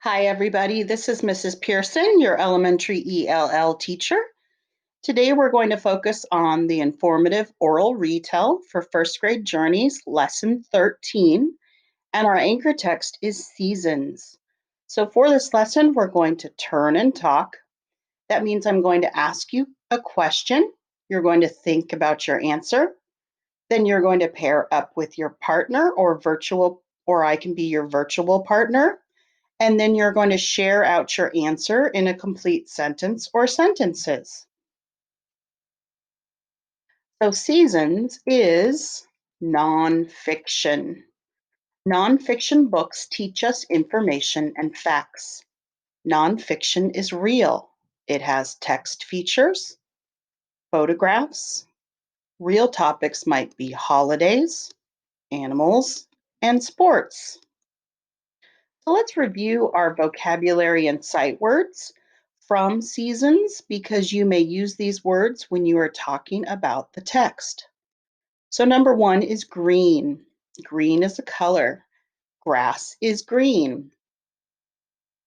Hi, everybody. This is Mrs. Pearson, your elementary ELL teacher. Today, we're going to focus on the informative oral retell for first grade journeys, lesson 13, and our anchor text is seasons. So, for this lesson, we're going to turn and talk. That means I'm going to ask you a question. You're going to think about your answer. Then you're going to pair up with your partner or I can be your virtual partner. And then you're going to share out your answer in a complete sentence or sentences. So, seasons is nonfiction. Nonfiction books teach us information and facts. Nonfiction is real. It has text features, photographs. Real topics might be holidays, animals, and sports. So let's review our vocabulary and sight words from seasons because you may use these words when you are talking about the text. So number one is green. Green is a color. Grass is green.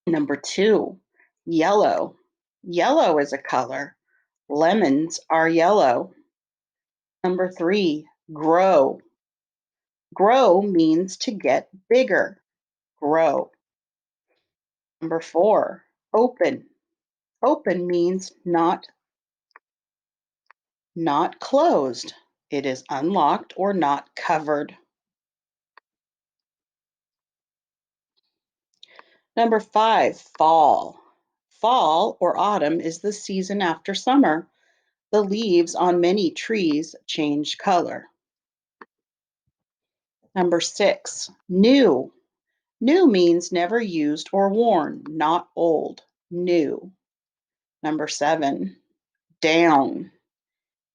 Number two, yellow. Yellow is a color. Lemons are yellow. Number three, grow. Grow means to get bigger. Grow. Number four, open. Open means not closed. It is unlocked or not covered. Number five, fall. Fall or autumn is the season after summer. The leaves on many trees change color. Number six, new. New means never used or worn, not old, new. Number seven, down.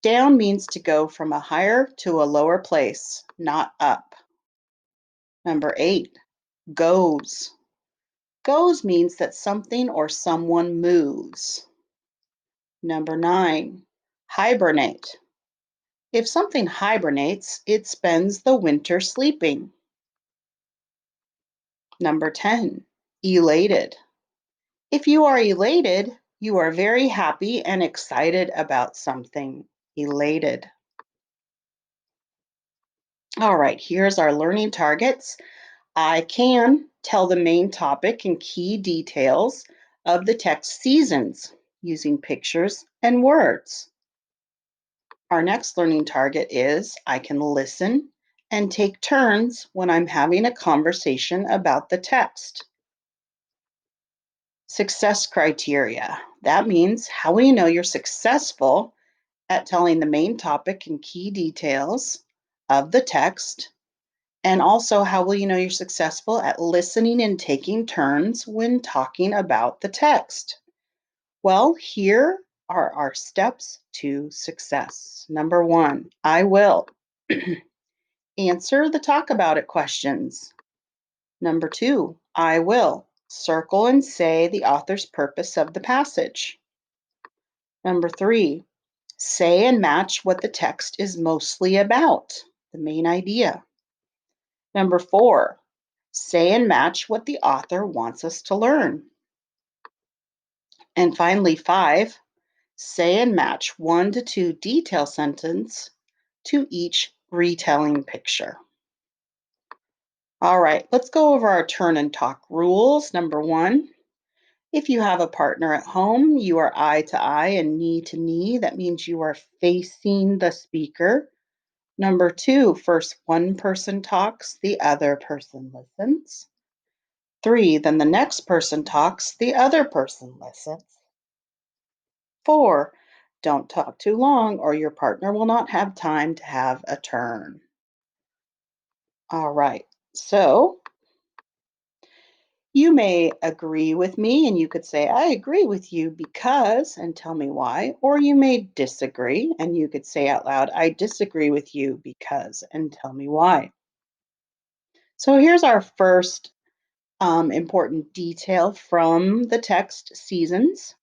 Down means to go from a higher to a lower place, not up. Number eight, goes. Goes means that something or someone moves. Number nine, hibernate. If something hibernates, it spends the winter sleeping. Number 10, elated. If you are elated, you are very happy and excited about something. Elated. All right, here's our learning targets. I can tell the main topic and key details of the text seasons using pictures and words. Our next learning target is I can listen and take turns when I'm having a conversation about the text. Success criteria. That means how will you know you're successful at telling the main topic and key details of the text? And also, how will you know you're successful at listening and taking turns when talking about the text? Well, here are our steps to success. Number one, I will answer the talk about it questions. Number two, I will circle and say the author's purpose of the passage. Number three, say and match what the text is mostly about, the main idea. Number four, say and match what the author wants us to learn. And finally, five, say and match 1 to 2 detail sentences to each retelling picture. All right, let's go over our turn and talk rules. Number one, if you have a partner at home, you are eye to eye and knee to knee. That means you are facing the speaker. Number two, first one person talks, the other person listens. Three, then the next person talks, the other person listens. Four, don't talk too long or your partner will not have time to have a turn. All right, so you may agree with me and you could say, I agree with you because, and tell me why. Or you may disagree and you could say out loud, I disagree with you because, and tell me why. So here's our first important detail from the text seasons.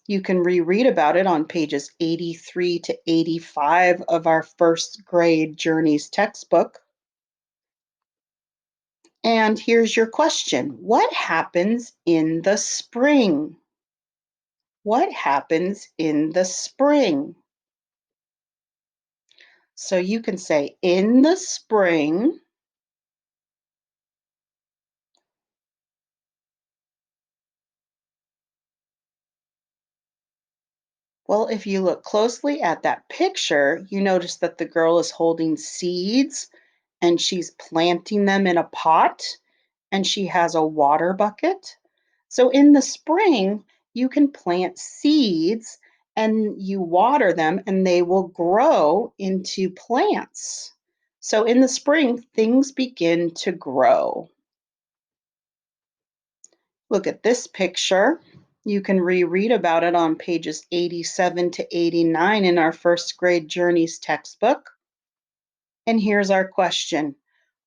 You can reread about it on pages 83 to 85 of our first grade Journeys textbook. And here's your question. What happens in the spring? What happens in the spring? So you can say, in the spring, well, if you look closely at that picture, you notice that the girl is holding seeds and she's planting them in a pot and she has a water bucket. So in the spring, you can plant seeds and you water them and they will grow into plants. So in the spring, things begin to grow. Look at this picture. You can reread about it on pages 87 to 89 in our first grade Journeys textbook. And here's our question.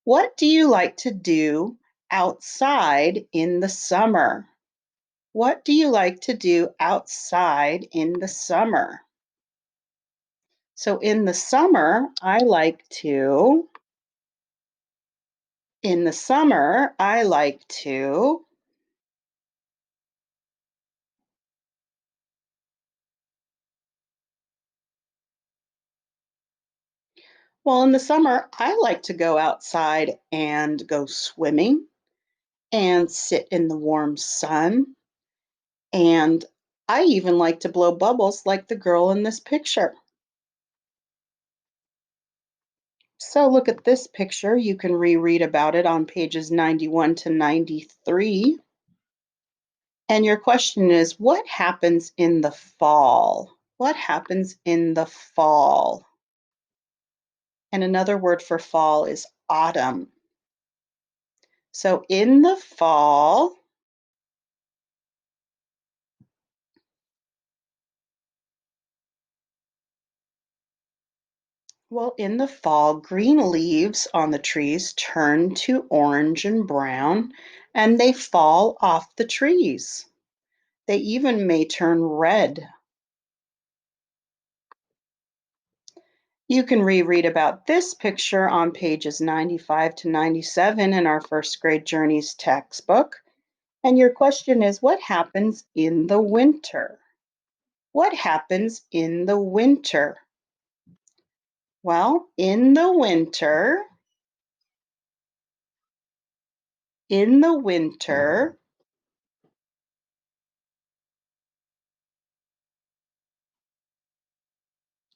What do you like to do outside in the summer? What do you like to do outside in the summer? So in the summer, I like to, well, in the summer, I like to go outside and go swimming and sit in the warm sun. And I even like to blow bubbles like the girl in this picture. So look at this picture. You can reread about it on pages 91 to 93. And your question is, what happens in the fall? What happens in the fall? And another word for fall is autumn. So in the fall, well, in the fall, green leaves on the trees turn to orange and brown, and they fall off the trees. They even may turn red. You can reread about this picture on pages 95 to 97 in our first grade Journeys textbook. And your question is, what happens in the winter? What happens in the winter? Well, in the winter,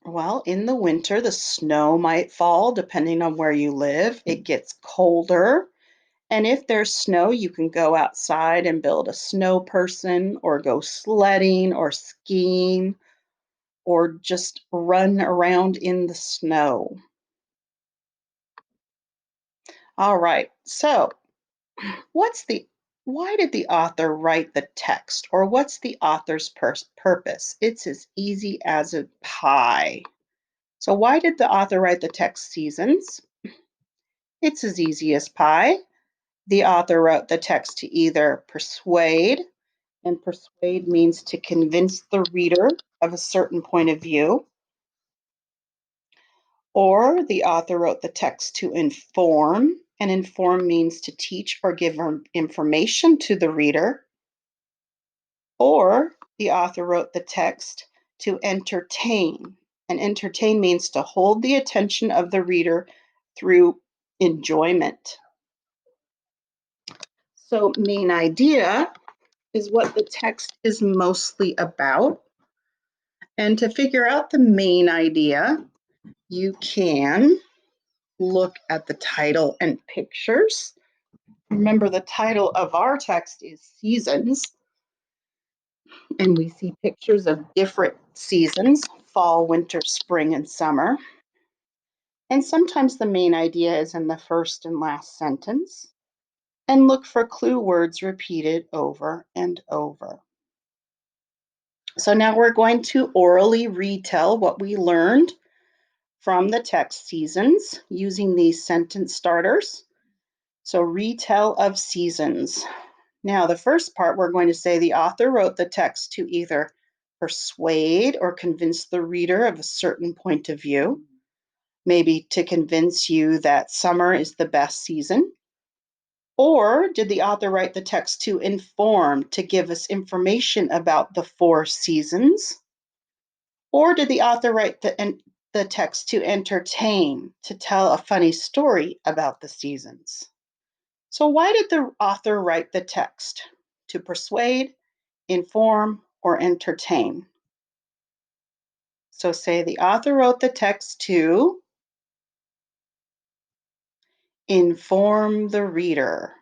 well, in the winter, the snow might fall depending on where you live. It gets colder. And if there's snow, you can go outside and build a snow person or go sledding or skiing or just run around in the snow. All right. So, what's the why did the author write the text or what's the author's purpose? It's as easy as a pie. So, why did the author write the text seasons? It's as easy as pie. The author wrote the text to either persuade, and persuade means to convince the reader of a certain point of view, or the author wrote the text to inform, and inform means to teach or give information to the reader, or the author wrote the text to entertain, and entertain means to hold the attention of the reader through enjoyment. So, main idea is what the text is mostly about. And to figure out the main idea, you can look at the title and pictures. Remember, the title of our text is Seasons, and we see pictures of different seasons: fall, winter, spring, and summer. And sometimes the main idea is in the first and last sentence. And look for clue words repeated over and over. So now we're going to orally retell what we learned from the text Seasons using these sentence starters. So retell of seasons. Now, the first part, we're going to say the author wrote the text to either persuade or convince the reader of a certain point of view, maybe to convince you that summer is the best season, Or did the author write the text to inform, to give us information about the four seasons? Or did the author write the text to entertain, to tell a funny story about the seasons? So, why did the author write the text? To persuade, inform, or entertain? So, say the author wrote the text to inform the reader,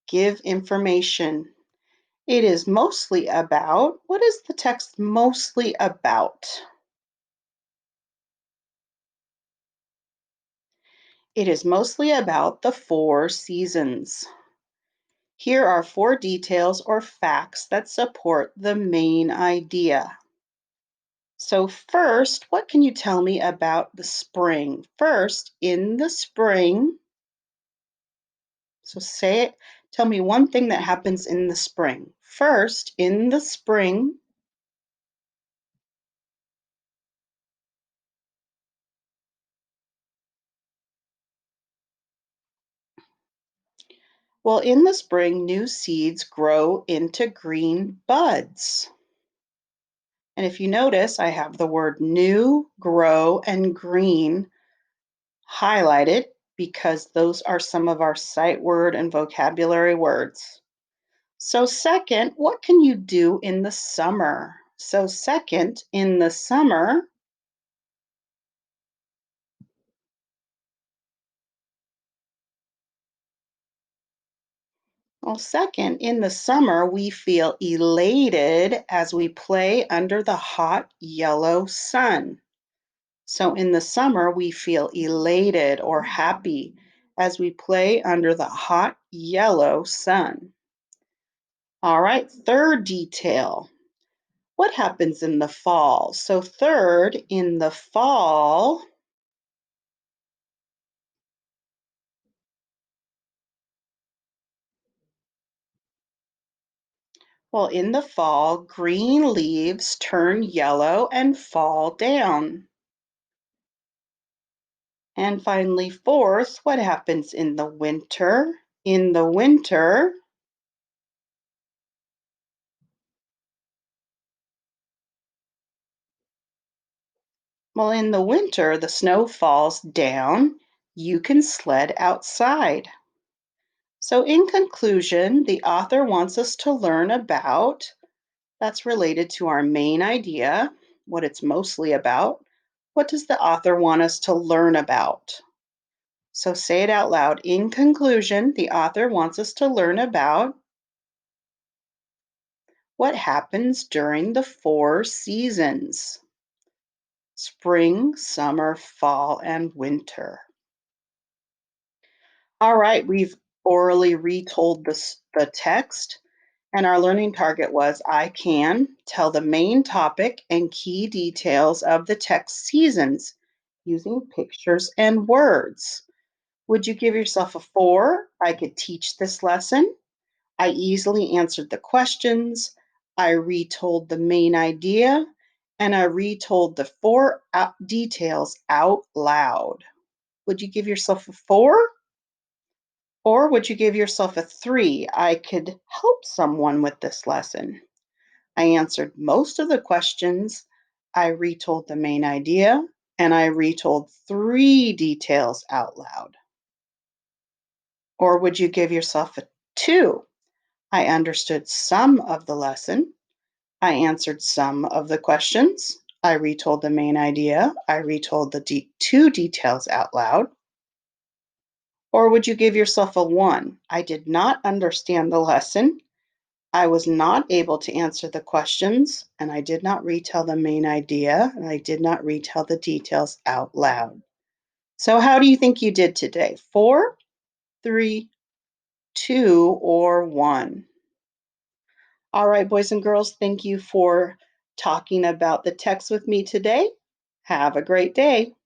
give information. It is mostly about, what is the text mostly about? It is mostly about the four seasons. Here are four details or facts that support the main idea. So, first, what can you tell me about the spring? First, in the spring, so say it, tell me one thing that happens in the spring. First, in the spring, well, in the spring, new seeds grow into green buds. And if you notice, I have the word new, grow, and green highlighted because those are some of our sight word and vocabulary words. So, second, what can you do in the summer? So, second, in the summer, we feel elated as we play under the hot yellow sun. So, in the summer, we feel elated or happy as we play under the hot yellow sun. All right, third detail. What happens in the fall? So, third, in the fall, well, in the fall, green leaves turn yellow and fall down. And finally, fourth, what happens in the winter? In the winter, well, in the winter, the snow falls down. You can sled outside. So, in conclusion, the author wants us to learn about that's related to our main idea, what it's mostly about. What does the author want us to learn about? So say it out loud. In conclusion, the author wants us to learn about what happens during the four seasons: spring, summer, fall, and winter. All right, we've orally retold the text, and our learning target was I can tell the main topic and key details of the text seasons using pictures and words. Would you give yourself a 4? I could teach this lesson. I easily answered the questions. I retold the main idea, and I retold the four details out loud. Would you give yourself a 4? Or would you give yourself a 3? I could help someone with this lesson. I answered most of the questions. I retold the main idea, and I retold 3 details out loud. Or would you give yourself a 2? I understood some of the lesson. I answered some of the questions. I retold the main idea. I retold the 2 details out loud. Or would you give yourself a 1? I did not understand the lesson. I was not able to answer the questions, and I did not retell the main idea, and I did not retell the details out loud. So, how do you think you did today? 4, 3, 2, or 1? All right, boys and girls, thank you for talking about the text with me today. Have a great day.